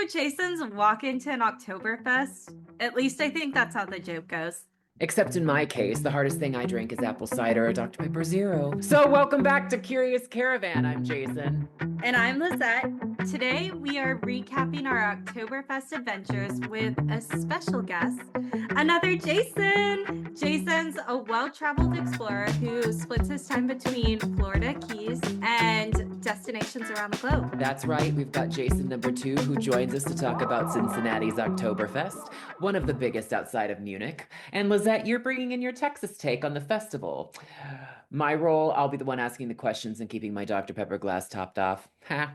to Jason's walk-into an Oktoberfest? At least I think that's how the joke goes. Except in my case, the hardest thing I drink is apple cider or Dr. Pepper Zero. So, welcome back to Curious Caravan. I'm Jason. And I'm Lizette. Today we are recapping our Oktoberfest adventures with a special guest, another Jason. Jason's a well-traveled explorer who splits his time between Florida Keys and destinations around the globe. That's right, we've got Jason number 2 who joins us to talk about Cincinnati's Oktoberfest, one of the biggest outside of Munich. And Lizette, you're bringing in your Texas take on the festival. My role, I'll be the one asking the questions and keeping my Dr. Pepper glass topped off. Ha.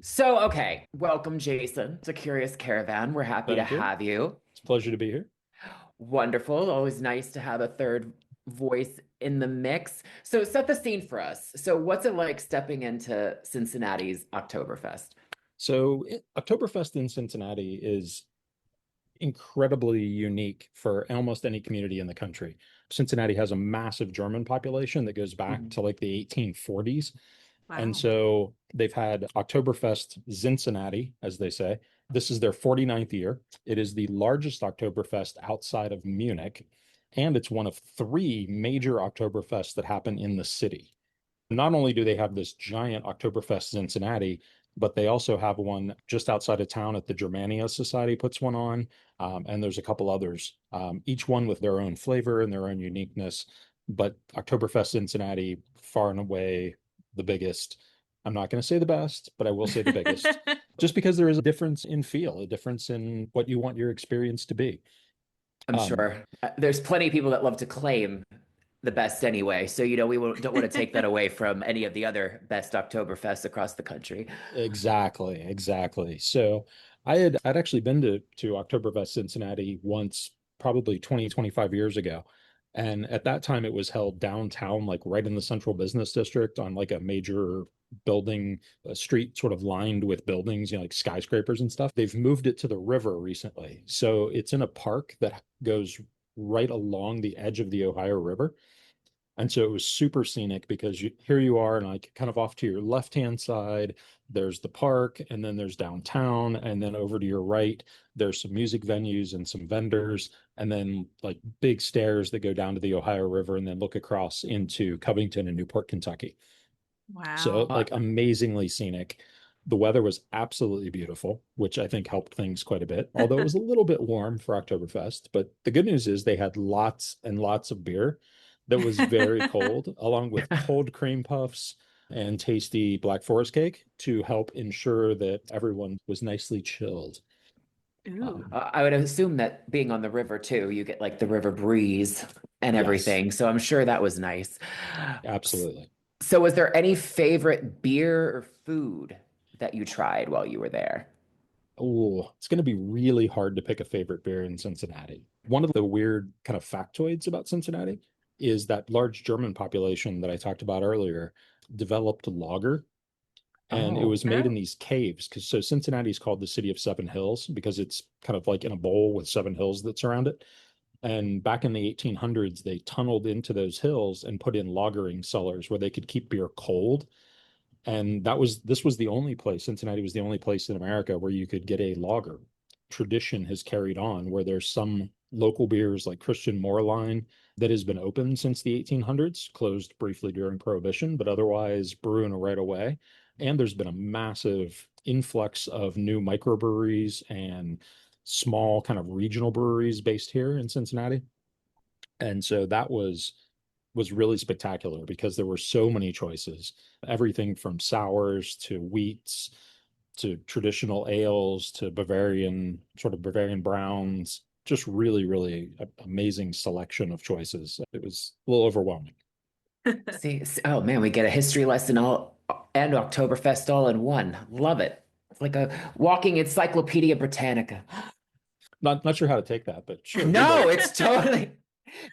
So, okay, welcome, Jason, to Curious Caravan. We're happy to have you. It's a pleasure to be here. Wonderful. Always nice to have a third voice in the mix. So set the scene for us. So what's it like stepping into Cincinnati's Oktoberfest? So Oktoberfest in Cincinnati is incredibly unique for almost any community in the country. Cincinnati has a massive German population that goes back to like the 1840s. Wow. And so they've had Oktoberfest Zinzinnati, as they say. This is their 49th year. It is the largest Oktoberfest outside of Munich, and it's one of 3 major Oktoberfests that happen in the city. Not only do they have this giant Oktoberfest Cincinnati, but they also have one just outside of town at the Germania Society puts one on, and there's a couple others, each one with their own flavor and their own uniqueness. But Oktoberfest Cincinnati, far and away the biggest. I'm not going to say the best, but I will say the biggest, just because there is a difference in feel, a difference in what you want your experience to be. I'm sure there's plenty of people that love to claim the best anyway. So, we don't want to take that away from any of the other best Oktoberfests across the country. Exactly. So I'd actually been to Oktoberfest Cincinnati once, probably 25 years ago. And at that time, it was held downtown, like right in the central business district on like a major building, a street sort of lined with buildings, like skyscrapers and stuff. They've moved it to the river recently. So it's in a park that goes right along the edge of the Ohio River. And so it was super scenic because here you are, and like kind of off to your left-hand side, there's the park, and then there's downtown, and then over to your right, there's some music venues and some vendors, and then like big stairs that go down to the Ohio River and then look across into Covington and Newport, Kentucky. Wow. So like amazingly scenic. The weather was absolutely beautiful, which I think helped things quite a bit, although it was a little bit warm for Oktoberfest. But the good news is they had lots and lots of beer that was very cold, along with cold cream puffs and tasty Black Forest cake to help ensure that everyone was nicely chilled. Ooh. I would assume that being on the river too, you get like the river breeze and everything. So I'm sure that was nice. Absolutely. So was there any favorite beer or food that you tried while you were there? Oh, it's going to be really hard to pick a favorite beer in Cincinnati. One of the weird kind of factoids about Cincinnati is that large German population that I talked about earlier developed lager, and it was made in these caves. So Cincinnati is called the city of 7 hills because it's kind of like in a bowl with 7 hills that surround it. And back in the 1800s, they tunneled into those hills and put in lagering cellars where they could keep beer cold. And this was the only place, Cincinnati was the only place in America where you could get a lager. Tradition has carried on where there's some local beers like Christian Moorline that has been open since the 1800s, closed briefly during Prohibition, but otherwise brewing right away. And there's been a massive influx of new microbreweries and small kind of regional breweries based here in Cincinnati. And so that was really spectacular because there were so many choices, everything from sours to wheats to traditional ales to Bavarian browns, just really, really amazing selection of choices. It was a little overwhelming. See, oh man, we get a history lesson all and Oktoberfest all in one. Love it. It's like a walking Encyclopedia Britannica. Not sure how to take that, but sure. No, it's totally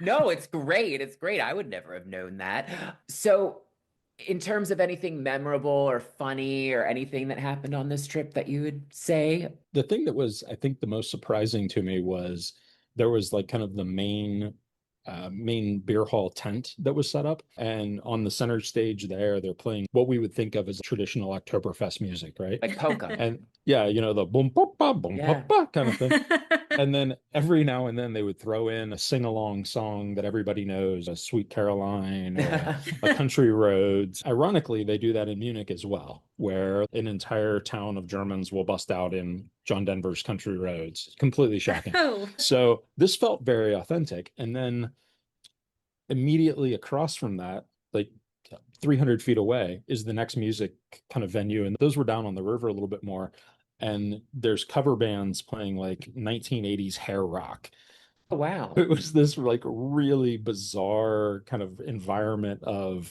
no, it's great. It's great. I would never have known that. So, in terms of anything memorable or funny or anything that happened on this trip that you would say? The thing that was, I think, the most surprising to me was there was like kind of the main main beer hall tent that was set up. And on the center stage there, they're playing what we would think of as traditional Oktoberfest music, right? Like polka. And yeah, the boom, Yeah. ba, kind of thing. And then every now and then they would throw in a sing-along song that everybody knows, a Sweet Caroline or a Country Roads. Ironically, they do that in Munich as well, where an entire town of Germans will bust out in John Denver's Country Roads. Completely shocking. Oh. So this felt very authentic. And then immediately across from that, like 300 feet away, is the next music kind of venue. And those were down on the river a little bit more. And there's cover bands playing like 1980s hair rock. Oh, wow. It was this like really bizarre kind of environment of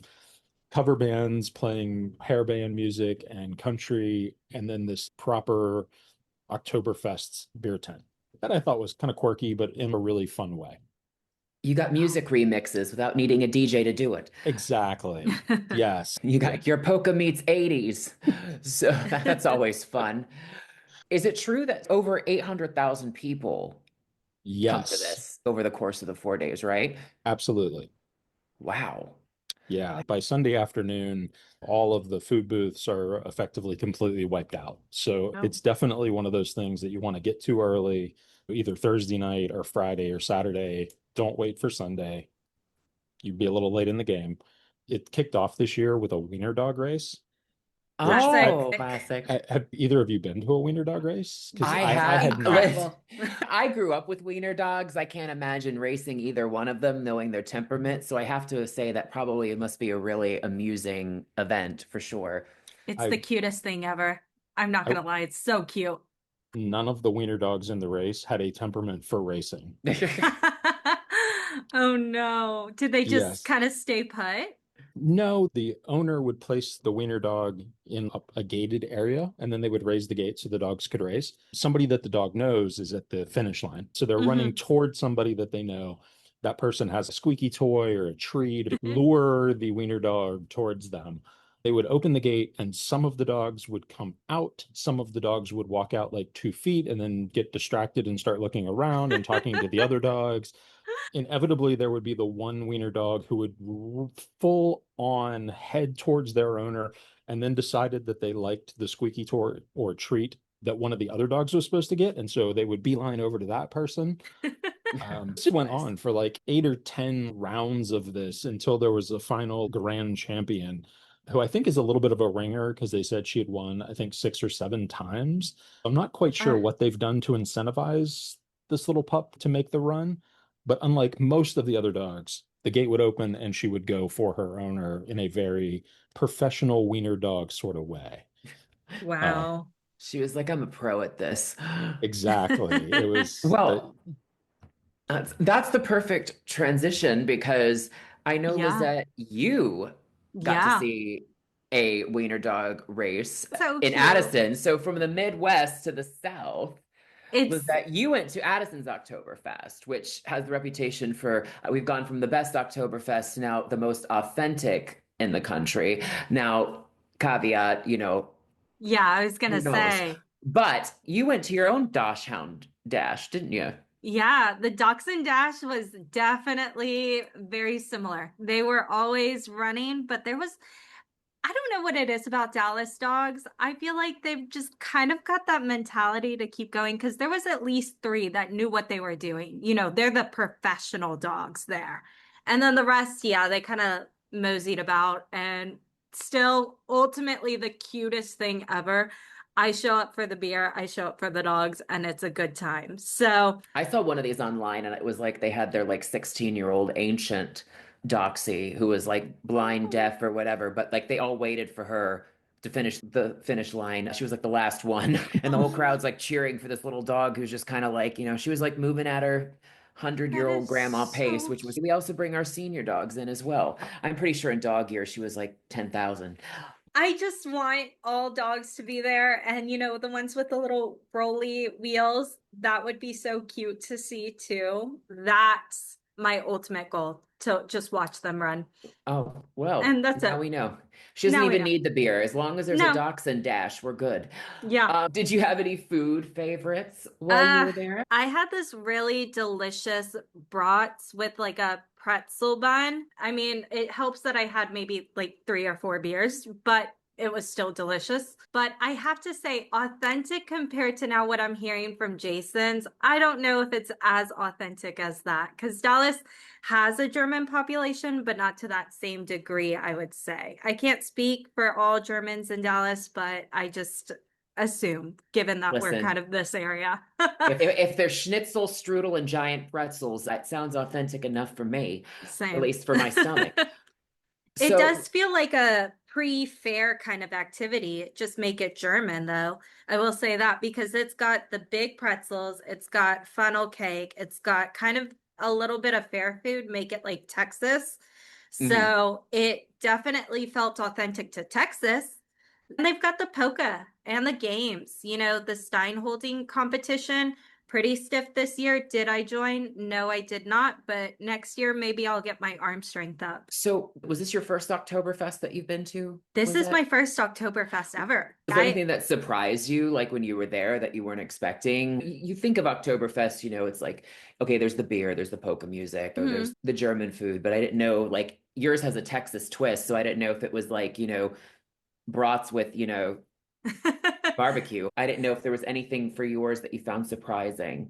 cover bands playing hair band music and country, and then this proper Oktoberfest beer tent that I thought was kind of quirky, but in a really fun way. You got music remixes without needing a DJ to do it. Exactly. Yes. You got your polka meets 80s. So that's always fun. Is it true that over 800,000 people come to Yes, this over the course of the 4 days, right? absolutely. Wow. Yeah. By Sunday afternoon, all of the food booths are effectively completely wiped out. So Oh. it's definitely one of those things that you want to get to early, either Thursday night or Friday or Saturday. Don't wait for Sunday. You'd be a little late in the game. It kicked off this year with a wiener dog race. Classic. Oh, classic. Have either of you been to a wiener dog race? Because I I have. had not. Incredible. I grew up with wiener dogs. I can't imagine racing either one of them, knowing their temperament. So I have to say that probably it must be a really amusing event for sure. It's I- the cutest thing ever. I'm not gonna lie, it's so cute. None of the wiener dogs in the race had a temperament for racing. Oh no. Did they just Yes. kind of stay put? No, the owner would place the wiener dog in a gated area, and then they would raise the gate so the dogs could race. Somebody that the dog knows is at the finish line. So they're running towards somebody that they know. That person has a squeaky toy or a treat to lure the wiener dog towards them. They would open the gate, and some of the dogs would come out. Some of the dogs would walk out like 2 feet and then get distracted and start looking around and talking to the other dogs. Inevitably there would be the one wiener dog who would full on head towards their owner, and then decided that they liked the squeaky toy or treat that one of the other dogs was supposed to get, and so they would beeline over to that person. This went on for like 8 or 10 rounds of this until there was a final grand champion, who I think is a little bit of a ringer because they said she had won, I think, 6 or 7 times. I'm not quite sure what they've done to incentivize this little pup to make the run. But unlike most of the other dogs, the gate would open and she would go for her owner in a very professional wiener dog sort of way. Wow. She was like, I'm a pro at this. Exactly. It was Well, that's the perfect transition because I know, Yeah. Lizette, you got to Yeah. see a wiener dog race So in cute. Addison. So from the Midwest to the South, It's Lizette, you went to Addison's Oktoberfest, which has the reputation for we've gone from the best Oktoberfest to now the most authentic in the country. Now, caveat, yeah, I was gonna who knows? say. But you went to your own dachshund dash, didn't you? Yeah, the dachshund dash was definitely very similar. They were always running, but I don't know what it is about Dallas dogs. I feel like they've just kind of got that mentality to keep going because there was at least three that knew what they were doing. They're the professional dogs there. And then the rest, yeah, they kind of moseyed about, and still ultimately the cutest thing ever. I show up for the beer, I show up for the dogs, and it's a good time. So I saw one of these online and it was like they had their like 16-year-old ancient doxy who was like blind, deaf, or whatever, but like they all waited for her to finish the finish line. She was like the last one, and the whole crowd's like cheering for this little dog who's just kind of like, she was like moving at her 100-year-old is grandma pace, so which was we also bring our senior dogs in as well. I'm pretty sure in dog year she was like 10,000. I just want all dogs to be there. And, the ones with the little rolly wheels, that would be so cute to see too. That's my ultimate goal, to just watch them run. Oh, well, And that's now it. we know. She doesn't Now we even know. need the beer. As long as there's a No. dachshund dash, we're good. Yeah. Did you have any food favorites while you were there? I had this really delicious brats with like a pretzel bun. I mean, it helps that I had maybe like 3 or 4 beers, but it was still delicious. But I have to say, authentic compared to now what I'm hearing from Jason's, I don't know if it's as authentic as that because Dallas has a German population, but not to that same degree, I would say. I can't speak for all Germans in Dallas, but I just assume, given that we're Listen, kind of this area. if there's schnitzel, strudel, and giant pretzels, that sounds authentic enough for me, at Same. least for my stomach. It So does feel like a pre-fair kind of activity. Just make it German, though. I will say that because it's got the big pretzels, it's got funnel cake, it's got kind of a little bit of fair food, make it like Texas. mhm. So it definitely felt authentic to Texas. And they've got the polka and the games, the Stein holding competition. Pretty stiff this year. Did I join? No, I did not. But next year, maybe I'll get my arm strength up. So was this your first Oktoberfest that you've been to? This is Lizette? my first Oktoberfest ever. Was there anything that surprised you, like when you were there, that you weren't expecting? You think of Oktoberfest, it's like, okay, there's the beer, there's the polka music, or there's the German food, but I didn't know, like, yours has a Texas twist, so I didn't know if it was like, brats with, barbecue. I didn't know if there was anything for yours that you found surprising.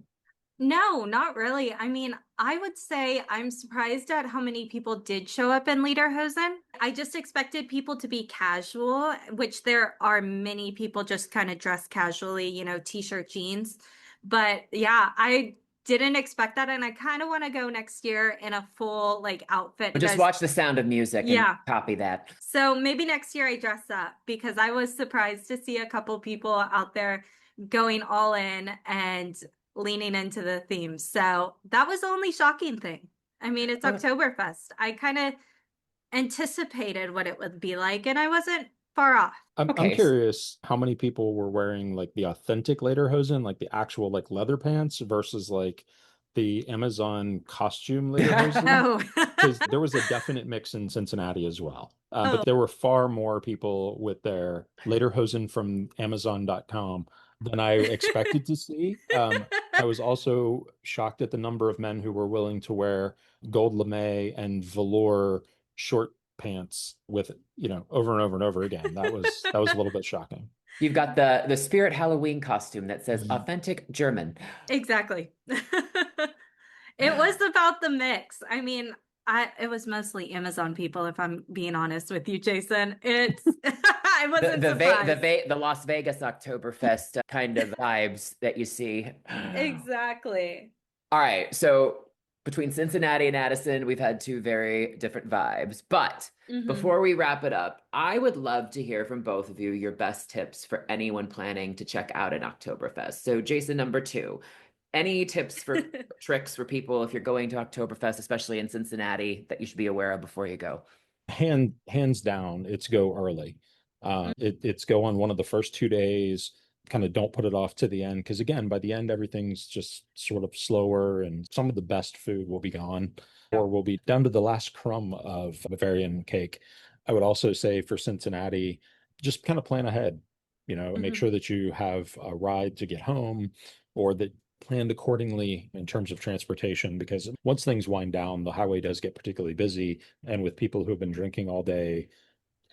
No, not really. I mean, I would say I'm surprised at how many people did show up in Lederhosen. I just expected people to be casual, which there are many people just kind of dressed casually, t-shirt, jeans. But yeah, I didn't expect that. And I kind of want to go next year in a full like outfit. But just Guys, watch The Sound of Music and yeah. copy that. So maybe next year I dress up because I was surprised to see a couple people out there going all in and leaning into the theme. So that was the only shocking thing. I mean, it's Oktoberfest. I kind of anticipated what it would be like, and I wasn't far off. I'm Okay. curious how many people were wearing like the authentic lederhosen, like the actual like leather pants versus like the Amazon costume lederhosen. Oh, Because there was a definite mix in Cincinnati as well. Oh. But there were far more people with their lederhosen from Amazon.com than I expected to see. I was also shocked at the number of men who were willing to wear gold lame and velour short pants with over and over and over again. That was a little bit shocking. You've got the Spirit Halloween costume that says authentic German. Exactly. It was about the mix. I mean, it was mostly Amazon people, if I'm being honest with you, Jason. It's I wasn't surprised. The Las Vegas Oktoberfest kind of vibes that you see. Exactly. All right, so between Cincinnati and Addison, we've had two very different vibes. But before we wrap it up, I would love to hear from both of you your best tips for anyone planning to check out an Oktoberfest. So, Jason, number 2, any tips for tricks for people if you're going to Oktoberfest, especially in Cincinnati, that you should be aware of before you go? Hands down, it's go early. It's go on one of the first 2 days. Kind of don't put it off to the end because again, by the end, everything's just sort of slower, and some of the best food will be gone, or will be down to the last crumb of Bavarian cake. I would also say for Cincinnati, just kind of plan ahead. Make sure that you have a ride to get home, or that planned accordingly in terms of transportation, because once things wind down, the highway does get particularly busy. And with people who have been drinking all day,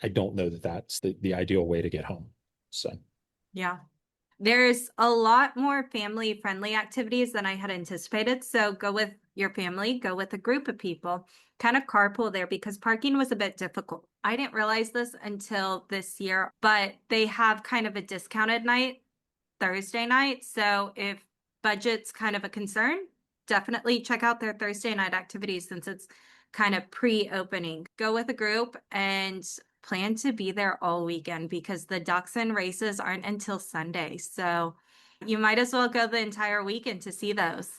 I don't know that that's the ideal way to get home. So, yeah. There's a lot more family friendly activities than I had anticipated. So go with your family, go with a group of people, kind of carpool there because parking was a bit difficult. I didn't realize this until this year, but they have kind of a discounted night Thursday night. So if budget's kind of a concern, definitely check out their Thursday night activities since it's kind of pre-opening. Go with a group and plan to be there all weekend because the dachshund races aren't until Sunday. So you might as well go the entire weekend to see those.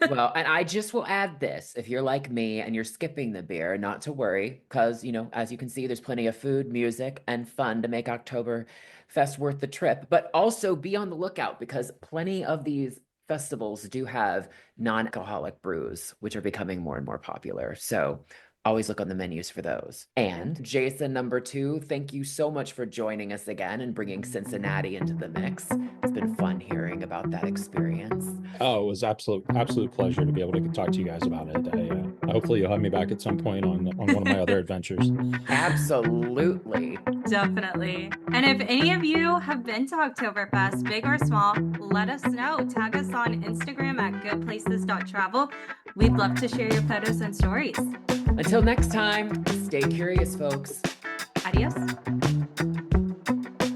Well, and I just will add this. If you're like me and you're skipping the beer, not to worry, because, as you can see, there's plenty of food, music, and fun to make Oktoberfest worth the trip. But also be on the lookout because plenty of these festivals do have non-alcoholic brews, which are becoming more and more popular. So always look on the menus for those. And Jason, number 2, thank you so much for joining us again and bringing Cincinnati into the mix. It's been fun hearing about that experience. Oh, it was absolute pleasure to be able to talk to you guys about it. Hopefully you'll have me back at some point on one of my other adventures. Absolutely. Definitely. And if any of you have been to Oktoberfest, big or small, let us know. Tag us on Instagram at goodplaces.travel. We'd love to share your photos and stories. Until next time, stay curious, folks. Adios.